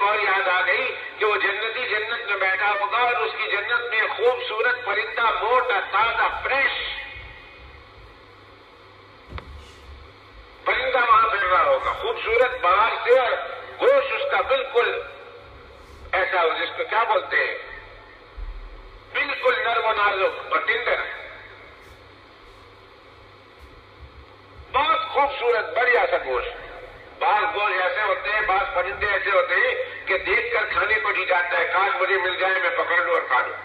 ایک اور یاد آ گئی کہ وہ جنتی جنت میں بیٹھا ہوگا اور اس کی جنت میں خوبصورت پرندہ موٹا تازہ فریش پرندہ وہاں پھر رہا ہوگا، خوبصورت باہر سے اور گوشت اس کا بالکل ایسا ہو جس کو کیا بولتے ہیں، بالکل نرم و نازک اور ٹینڈر، بہت خوبصورت بڑھیا سا گوشت۔ بعض گوشت ایسے ہوتے ہیں، بعض پرندے ایسے ہوتے ہیں کہ دیکھ کر کھانے کو جی جاتا ہے، کاش مجھے مل جائے میں پکڑ لوں اور کھا لوں۔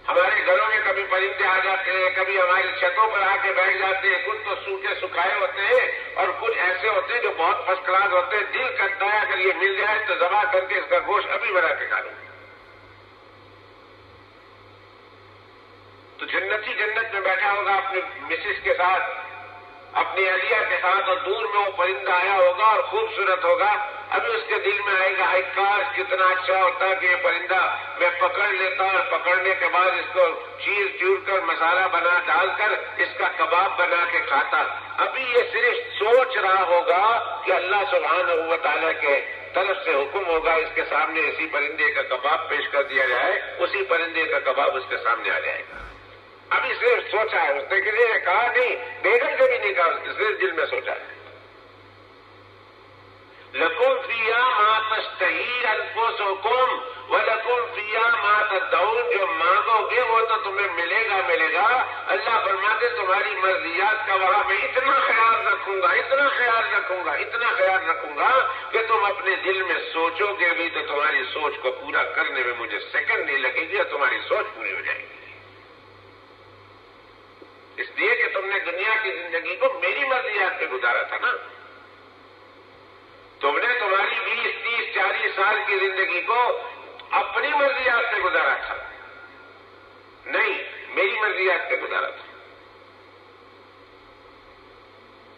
ہمارے گھروں میں کبھی پرندے آ جاتے ہیں، کبھی ہماری چھتوں پر آ کے بیٹھ جاتے ہیں، کچھ تو سوکھے سکھائے ہوتے ہیں اور کچھ ایسے ہوتے ہیں جو بہت فرسٹ کلاس ہوتے ہیں، دل کرتا ہے اگر یہ مل جائے تو ذبح کر کے اس کا گوشت ابھی بنا کے کھا لوں۔ تو جنتی جنت میں بیٹھا ہوگا اپنی مسز کے ساتھ، اپنی اہلیہ کے ساتھ، اور دور میں وہ پرندہ آیا ہوگا اور خوبصورت ہوگا، ابھی اس کے دل میں آئے گا ہائی کاش کتنا اچھا ہوتا کہ یہ پرندہ میں پکڑ لیتا اور پکڑنے کے بعد اس کو چیر چور کر مسالہ بنا ڈال کر اس کا کباب بنا کے کھاتا۔ ابھی یہ صرف سوچ رہا ہوگا کہ اللہ سبحانہ و تعالیٰ کے طرف سے حکم ہوگا اس کے سامنے اسی پرندے کا کباب پیش کر دیا جائے، اسی پرندے کا کباب اس کے سامنے آ جائے گا۔ ابھی صرف سوچا ہے اس نے، کہ یہ کہا نہیں، بیگم سے بھی نہیں کہا، اس نے صرف دل میں سوچا ہے۔ لکم فیہا ما تشتہی انفسکم ولکم فیہا ما تدعون، جو مانگو گے وہ تو تمہیں ملے گا۔ اللہ فرماتے تمہاری مرضیات کا وہاں میں اتنا خیال رکھوں گا، اتنا خیال رکھوں گا، اتنا خیال رکھوں گا کہ تم اپنے دل میں سوچو گے بھی تو تمہاری سوچ کو پورا کرنے میں مجھے سیکنڈ نہیں لگے گی اور تمہاری سوچ پوری ہو جائے گی۔ اس لیے کہ تم نے دنیا کی زندگی کو میری مرضیات پہ گزارا تھا نا، تم نے تمہاری 20، 30، 40 سال کی زندگی کو اپنی مرضیات سے گزارا تھا، نہیں میری مرضیات سے گزارا تھا۔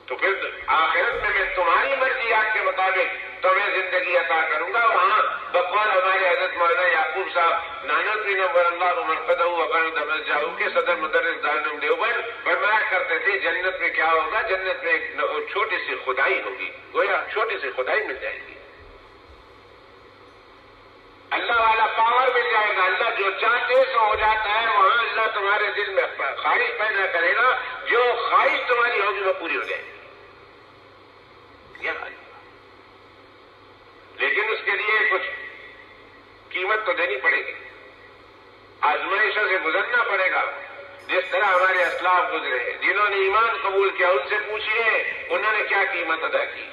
تو پھر آخرت میں تمہاری مرضیات کے مطابق تمہیں زندگی عطا کروں گا۔ وہاں بقول ہمارے حضرت مولانا یعقوب صاحب نانوتوی نور اللہ مرقدہ وبرد ملجاؤ کے صدر مدرس دارالعلوم دیوبند فرمایا کرتے تھے جنت میں کیا ہوگا، جنت میں ایک چھوٹی سی خدائی ہوگی، گویا چھوٹی سی خدائی مل جائے گی، اللہ والا پاور مل جائے گا، اللہ جو چاہتے سو ہو جاتا ہے۔ وہاں اللہ تمہارے دل میں خواہش پیدا کرے گا، جو خواہش تمہاری ہوگی وہ پوری ہو جائے گی۔ لیکن اس کے لیے کچھ قیمت تو دینی پڑے گی، آزمائشوں سے گزرنا پڑے گا، جس طرح ہمارے اسلاف گزرے ہیں، جنہوں نے ایمان قبول کیا ان سے پوچھیے انہوں نے کیا قیمت ادا کی۔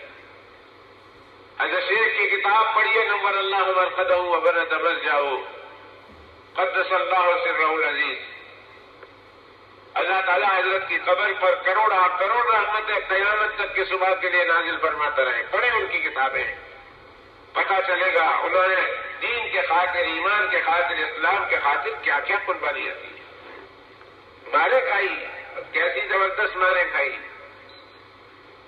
حضرت شیخ کی کتاب پڑھیے نور اللہ مرقدہ وبرد ملجاؤ قدس اللہ سرہ العزیز، اللہ تعالیٰ حضرت کی قبر پر کروڑ رحمتیں قیامت تک کی صبح کے لیے نازل فرماتا رہے۔ پڑھیں ان کی کتابیں، پتہ چلے گا انہوں نے دین کے خاطر، ایمان کے خاطر، اسلام کے خاطر کیا کیا قربانیاں دی، مارے کھائی، کیسی زبردست مارے کھائی،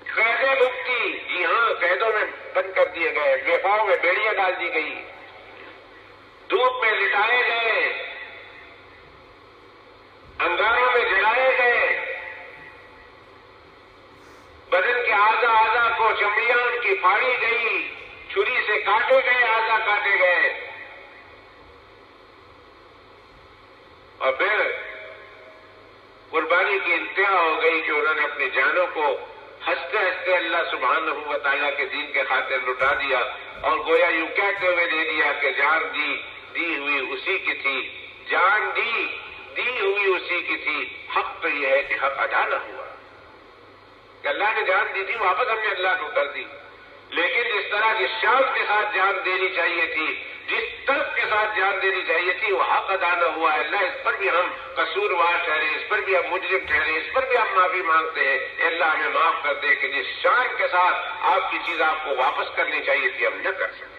قیدیں بھگتی، جی ہاں قیدوں میں بند کر دیے گئے، وفاؤں میں بیڑیاں ڈال دی گئی، دھوپ میں لٹائے گئے، انگاروں میں جلائے گئے، بدن کے اعضا کو چمڑیاں ان کی پھاڑی گئی، چھری سے کاٹے گئے، اعضا کاٹے گئے، اور پھر قربانی کی انتہا ہو گئی کہ انہوں نے اپنی جانوں کو ہنستے ہنستے اللہ سبحانہ و تعالیٰ کے دین کے خاطر لٹا دیا، اور گویا یوں کہتے ہوئے دے دیا کہ جان دی ہوئی اسی کی تھی، جان دی ہوئی اسی کی تھی، حق تو یہ ہے کہ حق ادا نہ ہوا، کہ اللہ نے جان دی تھی واپس ہم نے اللہ کو کر دی، لیکن جس طرح جس شان کے ساتھ جان دینی چاہیے تھی، جس طرف کے ساتھ جان دینی چاہیے تھی وہ حق ادا نہ ہوا ہے۔ اللہ اس پر بھی ہم قصوروار ٹھہرے، اس پر بھی ہم مجرم ٹھہرے، اس پر بھی ہم معافی مانگتے ہیں، اللہ ہمیں معاف کر دے کہ جس شان کے ساتھ آپ کی چیز آپ کو واپس کرنی چاہیے تھی ہم نہ کر سکتے۔